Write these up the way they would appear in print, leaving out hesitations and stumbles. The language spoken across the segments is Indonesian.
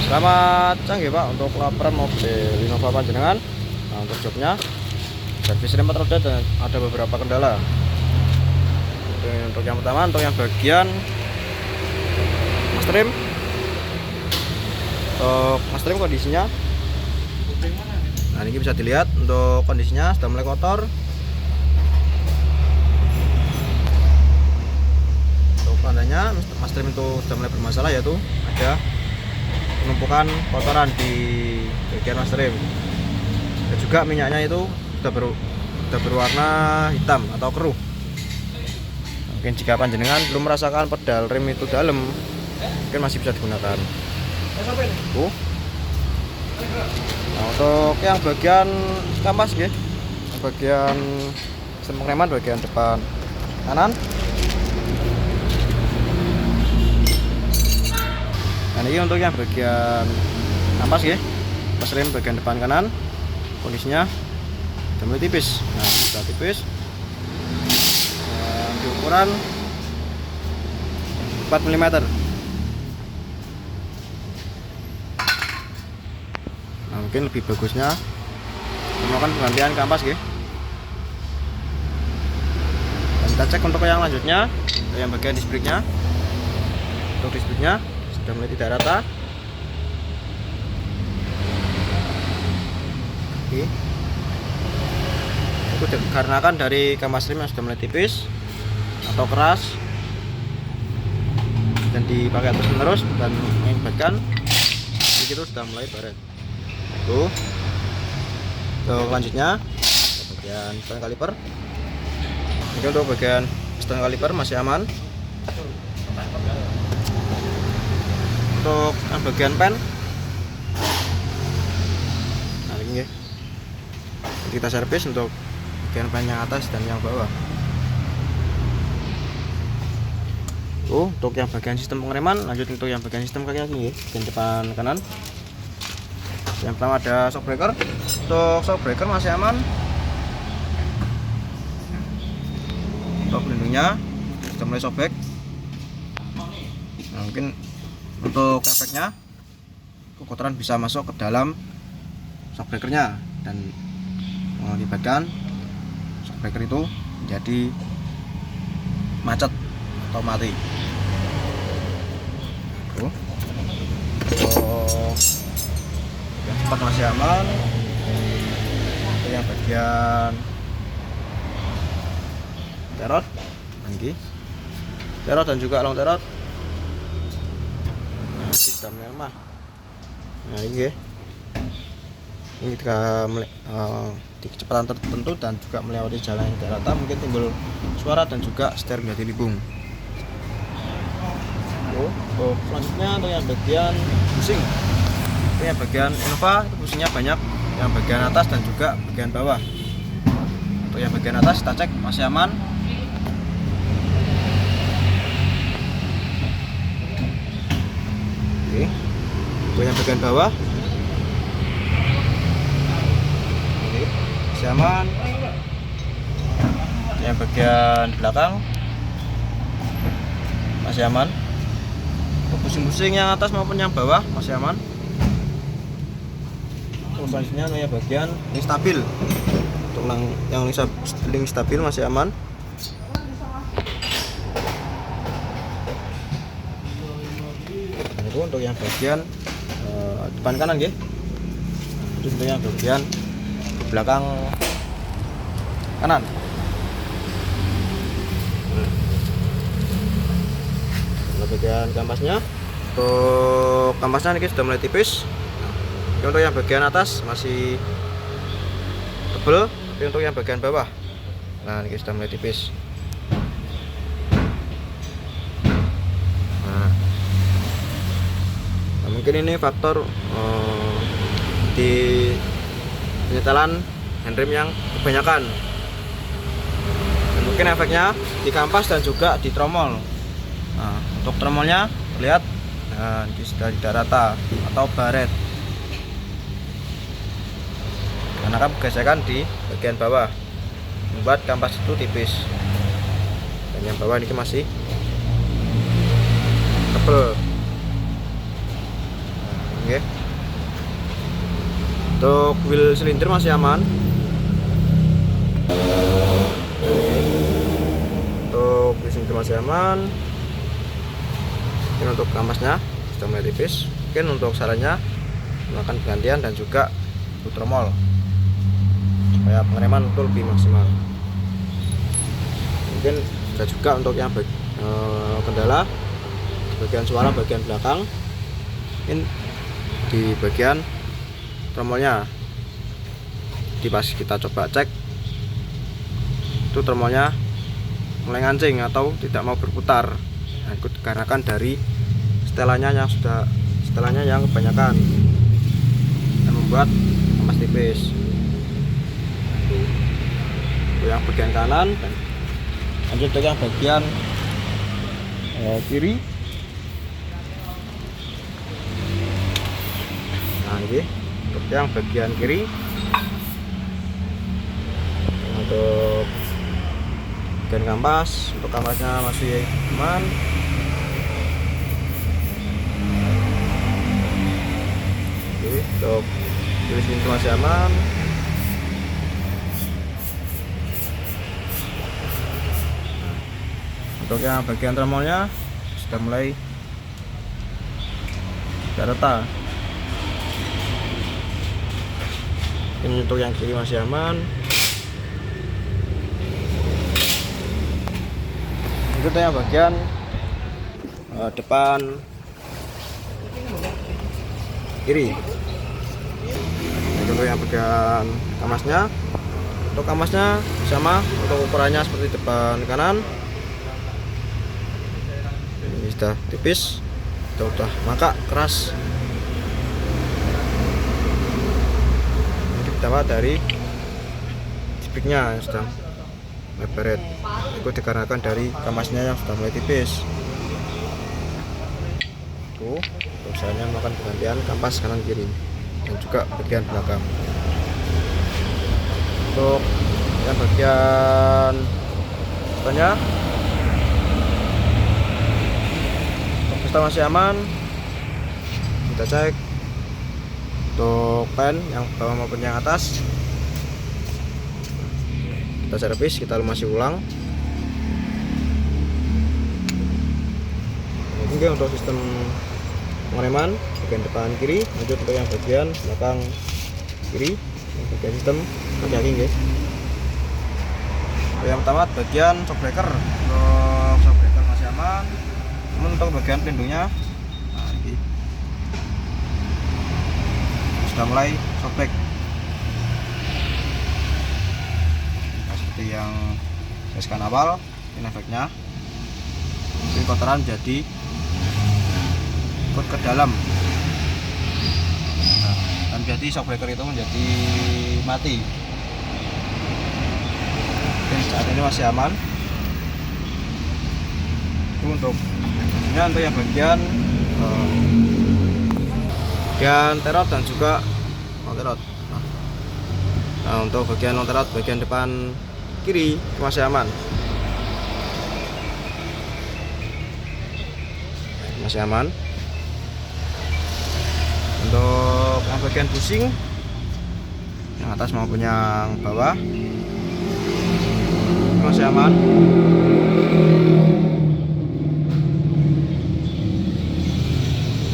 Selamat canggih Pak untuk laporan mobil Innova panjenengan. Nah, untuk jobnya servis rem 4 roda dan ada beberapa kendala. Untuk yang pertama, untuk yang bagian mas rem. Untuk mas rem kondisinya, nah ini bisa dilihat untuk kondisinya sudah mulai kotor. Untuk tandanya mas rem itu sudah mulai bermasalah, yaitu ada penumpukan kotoran di bagian mas rem, dan juga minyaknya itu sudah berwarna hitam atau keruh. Mungkin jika panjenengan belum merasakan pedal rem itu dalam, mungkin masih bisa digunakan. Nah, untuk yang bagian kampas ya, bagian sistem pengereman bagian depan kanan. Nah, ini untuk yang bagian kampas ya, pas rem bagian depan kanan kondisinya sudah mulai tipis. Nah, sudah tipis. Di ukuran 4 mm. Nah, mungkin lebih bagusnya melakukan penggantian kampas ya. Dan kita cek untuk yang lanjutnya, yang bagian disc brake-nya. Untuk disc brake-nya sudah mulai tidak rata. Oke. Itu dikarenakan dari kampas rem yang sudah mulai tipis atau keras dan dipakai terus menerus dan mengakibatkan itu sudah mulai baret. Tuh. Untuk selanjutnya bagian piston kaliper. Ini untuk bagian piston kaliper masih aman. Untuk yang bagian pen, nah ini ya, kita servis untuk bagian pen yang atas dan yang bawah. Untuk yang bagian sistem pengereman, lanjut untuk yang bagian sistem kaki-kaki ya, bagian depan kanan. Yang pertama ada shock breaker. Untuk shock breaker masih aman. Untuk pelindungnya sudah mulai sobek. Nah, mungkin untuk efeknya kotoran bisa masuk ke dalam shock breakernya dan mengakibatkan shock breaker itu menjadi macet atau mati. Yang cepat masih aman. Yang bagian terot, terot dan juga long terot sudah lemah. Nah ini ya, ini ketika di kecepatan tertentu dan juga melewati jalan yang tidak rata, mungkin timbul suara dan juga setir menjadi libung. Selanjutnya untuk yang bagian busing. Ini yang bagian Innova itu busingnya banyak, yang bagian atas dan juga bagian bawah. Untuk yang bagian atas kita cek masih aman. Oke. Untuk yang bagian bawah, oke, masih aman. Yang bagian belakang masih aman. Busing-busing yang atas maupun yang bawah masih aman. Terus selanjutnya yang bagian link stabil. Untuk yang link stabil masih aman. Dan itu untuk yang bagian depan kanan ya. Itu untuk yang bagian belakang kanan. Bagian kampasnya, untuk kampasnya ini sudah mulai tipis. Untuk yang bagian atas masih tebal, tapi untuk yang bagian bawah, nah ini sudah mulai tipis. Nah, mungkin ini faktor di penyetelan handrem yang kebanyakan. Dan mungkin efeknya di kampas dan juga di tromol. Nah, untuk tromolnya lihat, nah, ini sudah tidak rata atau baret karena kan gesekan di bagian bawah membuat kampas itu tipis, dan yang bawah ini masih tebal. Nah, Oke. Untuk wheel silinder masih aman. Untuk wheel silinder masih aman. Ini untuk kampasnya sudah mulai tipis. Mungkin untuk sarannya melakukan penggantian dan juga putromol supaya pengereman itu lebih maksimal. Mungkin sudah juga untuk yang kendala bagian suara bagian belakang. Mungkin di bagian tromolnya, di pas kita coba cek itu tromolnya mulai ngancing atau tidak mau berputar. Nah, itu dikarenakan dari setelannya yang kebanyakan dan membuat kampas tipis. Itu yang bagian kanan, dan lanjut ke yang bagian kiri. Nah, ini untuk yang bagian kiri. Untuk bagian kampas, untuk kampasnya masih aman. Untuk wheel silinder masih aman. Untuk yang bagian tromolnya sudah mulai tidak rata. Ini untuk yang kiri masih aman. Itu yang bagian depan kiri. Untuk yang bagian kamasnya, untuk kamasnya sama, untuk ukurannya seperti depan kanan. Ini sudah tipis, sudah mangkak keras. Ini dapat dari spiknya yang sudah lebaret. Itu dikarenakan dari kamasnya yang sudah mulai tipis. Tuh, misalnya melakukan penggantian kampas kanan kiri dan juga bagian belakang. Untuk yang bagian depannya, pesta masih aman. Kita cek untuk pen yang bawah maupun yang atas, kita servis, kita lumasi ulang. Oke, untuk sistem pengereman bagian depan kiri, lanjut untuk yang bagian belakang kiri, bagian sistem kaki guys. Yang pertama bagian shock breaker. Untuk shock breaker masih aman. Namun untuk bagian pelindungnya, nah ini sudah mulai sobek. Nah, seperti yang saya jelaskan awal, ini efeknya. Ini kotoran jadi ikut ke dalam. Nah, dan jadi shock breaker itu menjadi mati. Oke, saat ini masih aman. Itu untuk yang bagian terot dan juga terot. Nah, untuk bagian terot bagian depan kiri masih aman. Masih aman. Untuk yang bagian busing yang atas maupun yang bawah masih aman.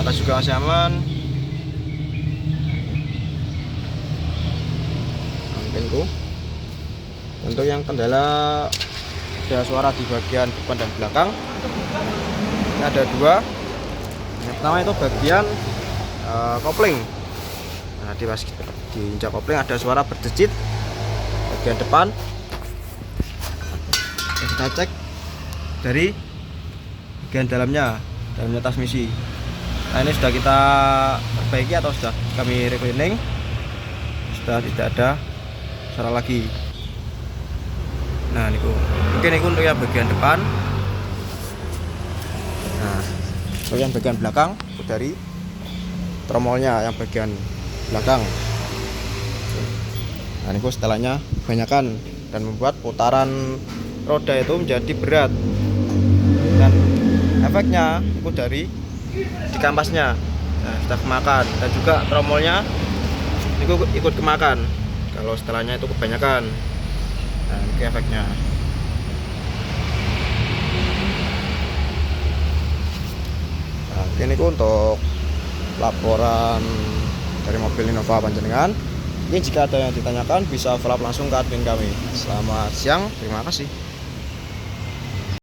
Atas juga masih aman. Untuk yang kendala ada suara di bagian depan dan belakang, ini ada dua. Yang pertama itu bagian kopling. Nah, di injak kopling ada suara berdecit bagian depan. Kita cek dari bagian dalamnya transmisi. Nah, ini sudah kita perbaiki atau sudah kami recleaning, sudah tidak ada suara lagi. Nah, ini mungkin ini untuk yang bagian depan. Nah, untuk yang bagian belakang itu dari tromolnya yang bagian belakang. Nah, ini setelahnya kebanyakan dan membuat putaran roda itu menjadi berat, dan efeknya itu dari di kampasnya. Nah, sudah kemakan, dan juga tromolnya itu ikut kemakan kalau setelahnya itu kebanyakan. Nah, ini efeknya. Nah, ini untuk laporan dari mobil Innova Panjenengan. Ini jika ada yang ditanyakan bisa follow up langsung ke admin kami. Selamat siang, terima kasih.